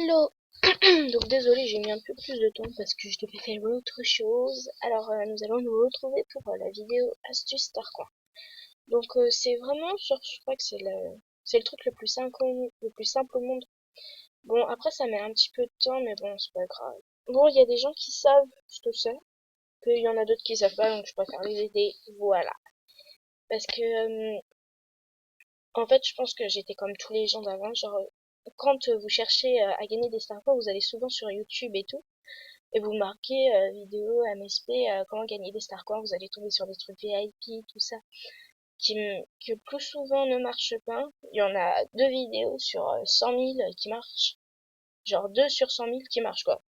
Hello. Donc désolé, j'ai mis un peu plus de temps parce que je devais faire autre chose. Alors nous allons nous retrouver pour la vidéo astuce Starcoin. Donc c'est vraiment je crois que c'est le truc le plus simple au monde. Bon après ça met un petit peu de temps mais bon c'est pas grave. Bon il y a des gens qui savent ce que c'est, puis il y en a d'autres qui savent pas donc je préfère les aider. Voilà. Parce que en fait je pense que j'étais comme tous les gens d'avant, genre quand vous cherchez à gagner des Starcoins, vous allez souvent sur YouTube et tout. Et vous marquez vidéo MSP, comment gagner des Starcoins, vous allez tomber sur des trucs VIP, tout ça, qui plus souvent ne marchent pas. Il y en a deux vidéos sur 100 000 qui marchent. Genre 2 sur 100 000 qui marchent, quoi.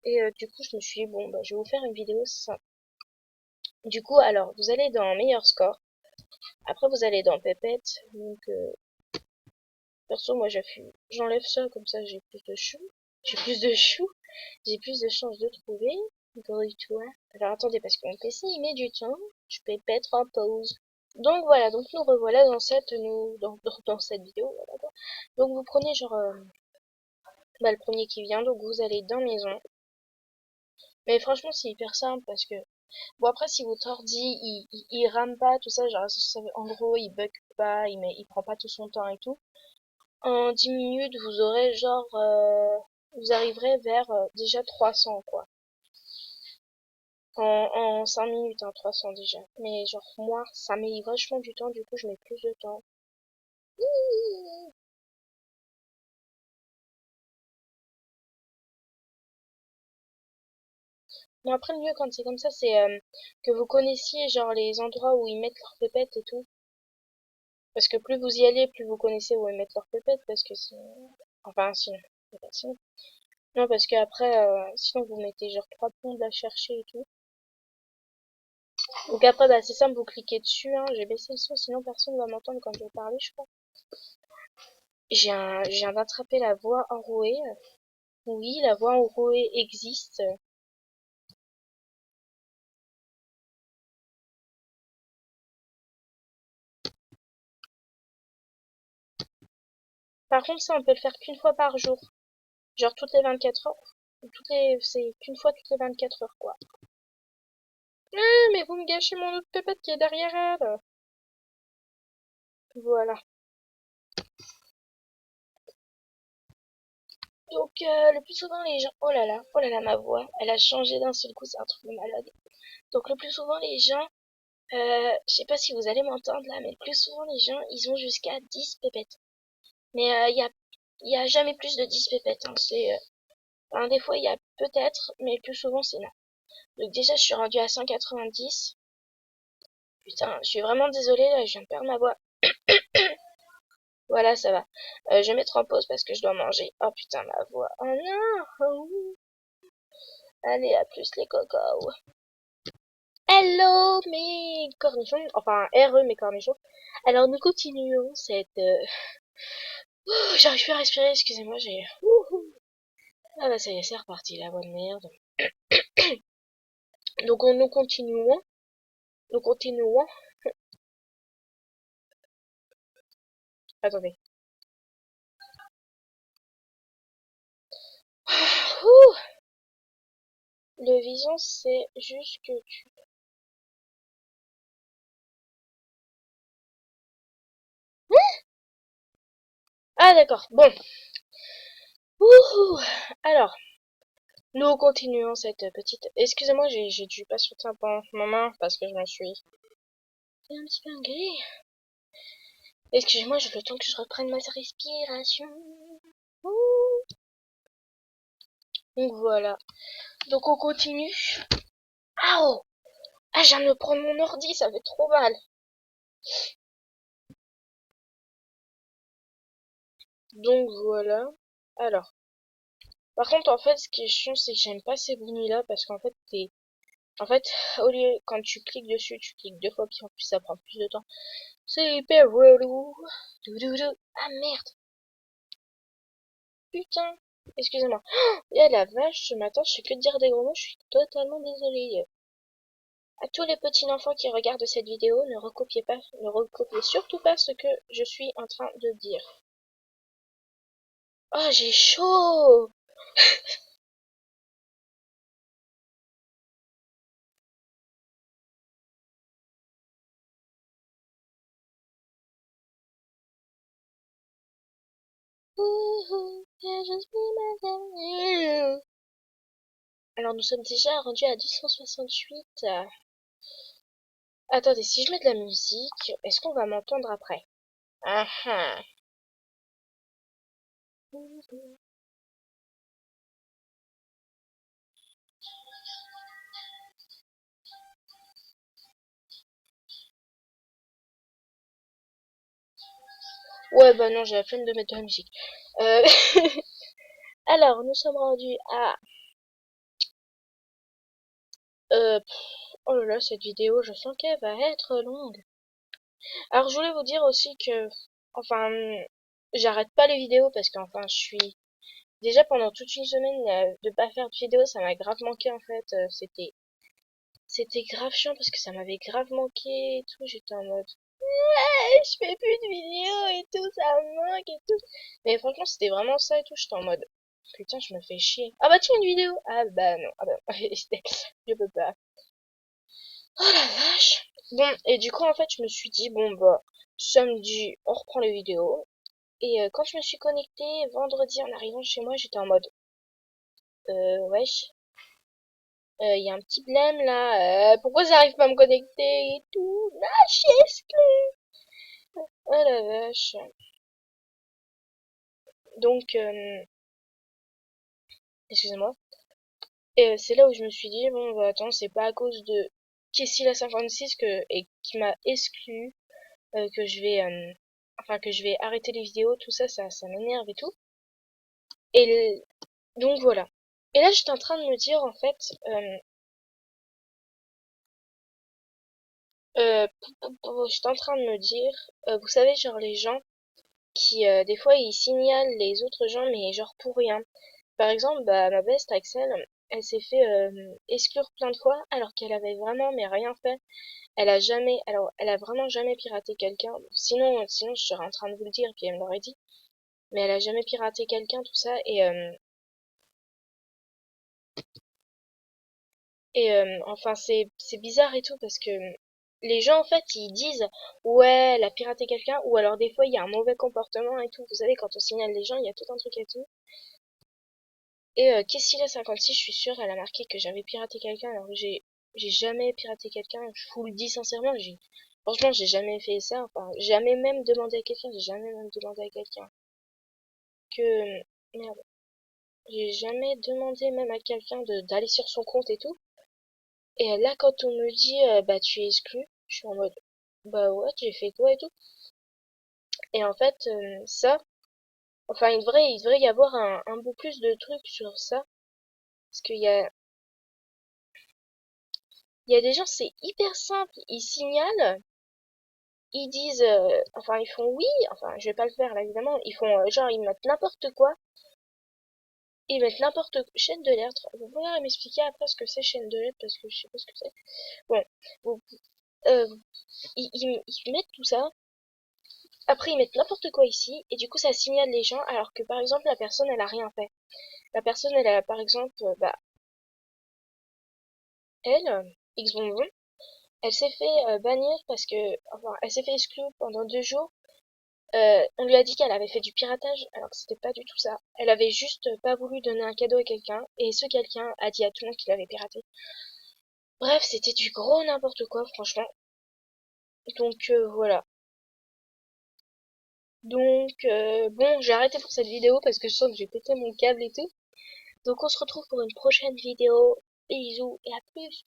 Et du coup, je me suis dit, bon, bah, je vais vous faire une vidéo ça. Du coup, alors, vous allez dans meilleur score. Après, vous allez dans Pépette. Donc, perso, moi, j'enlève ça, comme ça, j'ai plus de choux. J'ai plus de choux. J'ai plus de chances de trouver. Toi. Alors attendez, parce que mon PC il met du temps. Je peux mettre en pause. Donc voilà, donc nous revoilà dans cette vidéo. Voilà, quoi. Donc vous prenez genre le premier qui vient, donc vous allez dans maison. Mais franchement c'est hyper simple parce que bon après si votre ordi il rame pas tout ça, genre en gros il bug pas, il prend pas tout son temps et tout. En 10 minutes vous aurez genre vous arriverez vers déjà 300 quoi. En 5 minutes, hein, 300 déjà. Mais genre, moi, ça met vachement du temps, du coup, je mets plus de temps. Mais après, le mieux quand c'est comme ça, c'est que vous connaissiez genre les endroits où ils mettent leurs pépettes et tout. Parce que plus vous y allez, plus vous connaissez où ils mettent leurs pépettes, parce que sinon... Enfin, sinon. Pas sinon. Non, parce que après, sinon vous mettez genre 3 plombes à chercher et tout. Donc après, bah, c'est simple, vous cliquez dessus, hein. J'ai baissé le son, sinon personne va m'entendre quand je vais parler, je crois. Je viens d'attraper la voix enrouée. Oui, la voix enrouée existe. Par contre, ça, on peut le faire qu'une fois par jour. Genre toutes les 24 heures. C'est qu'une fois toutes les 24 heures, quoi. Mais vous me gâchez mon autre pépette qui est derrière elle. Voilà. Donc, le plus souvent, les gens... oh là là, ma voix, elle a changé d'un seul coup, c'est un truc de malade. Donc, le plus souvent, les gens... je sais pas si vous allez m'entendre là, mais le plus souvent, les gens, ils ont jusqu'à 10 pépettes. Mais y a jamais plus de 10 pépettes, hein. Enfin, des fois, il y a peut-être, mais le plus souvent, c'est non. Donc déjà, je suis rendue à 190. Putain, je suis vraiment désolée, là, je viens de perdre ma voix. Voilà, ça va. Je vais mettre en pause parce que je dois manger. Oh putain, ma voix. Oh non. Oh. Allez, à plus les cocos. Hello mes cornichons. Enfin, RE mes cornichons. Alors, nous continuons cette... j'arrive plus à respirer, excusez-moi, j'ai... Ah bah ça y est, c'est reparti, la voix de merde. Donc, nous continuons. Nous continuons. Attendez. Ouh. Le vision, c'est juste que tu... Ah d'accord, bon. Ouh. Alors, nous continuons cette petite... Excusez-moi, j'ai dû pas sauter un peu ma main parce que je me suis fait un petit peu engueuler. Excusez-moi, j'ai le temps que je reprenne ma respiration. Ouh. Donc voilà. Donc on continue. Ah oh. Ah, je viens de me prendre mon ordi, ça fait trop mal. Donc voilà. Alors. Par contre, en fait, ce qui est chiant, c'est que j'aime pas ces bruits-là parce qu'en fait, En fait, au lieu, quand tu cliques dessus, tu cliques deux fois, puis en plus, ça prend plus de temps. C'est hyper relou. Doudoudou. Ah merde. Putain. Excusez-moi. Et la vache, ce matin, je fais que de dire des gros mots, je suis totalement désolée. À tous les petits enfants qui regardent cette vidéo, ne recopiez surtout pas ce que je suis en train de dire. Oh, j'ai chaud! Alors nous sommes déjà rendus à 268. Attendez, si je mets de la musique, est-ce qu'on va m'entendre après? Ah ah. Ouais, bah non, j'ai la flemme de mettre de la musique. Euh, Alors, nous sommes rendus à... Oh là là, cette vidéo, je sens qu'elle va être longue. Alors, je voulais vous dire aussi que... Enfin, j'arrête pas les vidéos parce qu'enfin, je suis... Déjà, pendant toute une semaine, de pas faire de vidéo, ça m'a grave manqué, en fait. C'était grave chiant parce que ça m'avait grave manqué et tout. J'étais en mode... Je fais plus de vidéos et tout, ça me manque et tout. Mais franchement, c'était vraiment ça et tout. J'étais en mode... Putain, je me fais chier. Ah bah tiens, une vidéo. Ah bah non. Ah bah je peux pas. Oh la vache. Bon, et du coup, en fait, je me suis dit, bon, bah, samedi, on reprend les vidéos. Et quand je me suis connectée, vendredi, en arrivant chez moi, j'étais en mode, wesh, il y a un petit blême là, pourquoi ça arrive pas à me connecter et tout? Ah, je suis exclue. Oh la vache. Donc, excusez-moi. Et c'est là où je me suis dit, bon, bah, attends, c'est pas à cause de Kessie la 56 et qui m'a exclue que je vais, enfin, que je vais arrêter les vidéos, tout ça, ça m'énerve et tout. Et donc voilà. Et là, j'étais en train de me dire, en fait, j'étais en train de me dire, vous savez, genre les gens qui, des fois, ils signalent les autres gens, mais genre pour rien. Par exemple, bah, ma best Axel, elle s'est fait exclure plein de fois, alors qu'elle avait vraiment, mais rien fait. Elle a vraiment jamais piraté quelqu'un. Sinon, je serais en train de vous le dire, puis elle me l'aurait dit. Mais elle a jamais piraté quelqu'un, tout ça, enfin, c'est bizarre et tout parce que les gens, en fait, ils disent, ouais, elle a piraté quelqu'un, ou alors des fois, il y a un mauvais comportement et tout. Vous savez, quand on signale les gens, il y a tout un truc et tout. Et Kessila 56, je suis sûre, elle a marqué que j'avais piraté quelqu'un, alors que j'ai jamais piraté quelqu'un. Je vous le dis sincèrement, franchement, j'ai jamais fait ça. Enfin, jamais même demandé à quelqu'un, j'ai jamais même demandé à quelqu'un que, merde, j'ai jamais demandé même à quelqu'un d'aller sur son compte et tout. Et là, quand on me dit, bah, tu es exclu, je suis en mode, bah ouais, j'ai fait quoi et tout. Et en fait, ça, enfin, il devrait y avoir un peu plus de trucs sur ça. Parce il y a des gens, c'est hyper simple. Ils signalent, ils disent, enfin, ils font oui, enfin, je vais pas le faire là, évidemment. Ils font, genre, ils mettent n'importe quoi. Ils mettent n'importe quoi. Chaîne de lettres. Vous pouvez m'expliquer après ce que c'est chaîne de lettres parce que je sais pas ce que c'est. Bon, vous- euh, ils mettent tout ça. Après, ils mettent n'importe quoi ici, et du coup, ça signale les gens, alors que par exemple, la personne, elle a rien fait. La personne, elle a, par exemple, bah, elle, X bonbon, elle s'est fait bannir parce que, enfin, elle s'est fait exclure pendant 2 jours. On lui a dit qu'elle avait fait du piratage, alors que c'était pas du tout ça. Elle avait juste pas voulu donner un cadeau à quelqu'un, et ce quelqu'un a dit à tout le monde qu'il avait piraté. Bref, c'était du gros n'importe quoi, franchement. Donc, voilà. Donc, bon, j'ai arrêté pour cette vidéo parce que je sens que j'ai pété mon câble et tout. Donc on se retrouve pour une prochaine vidéo. Bisous et à plus.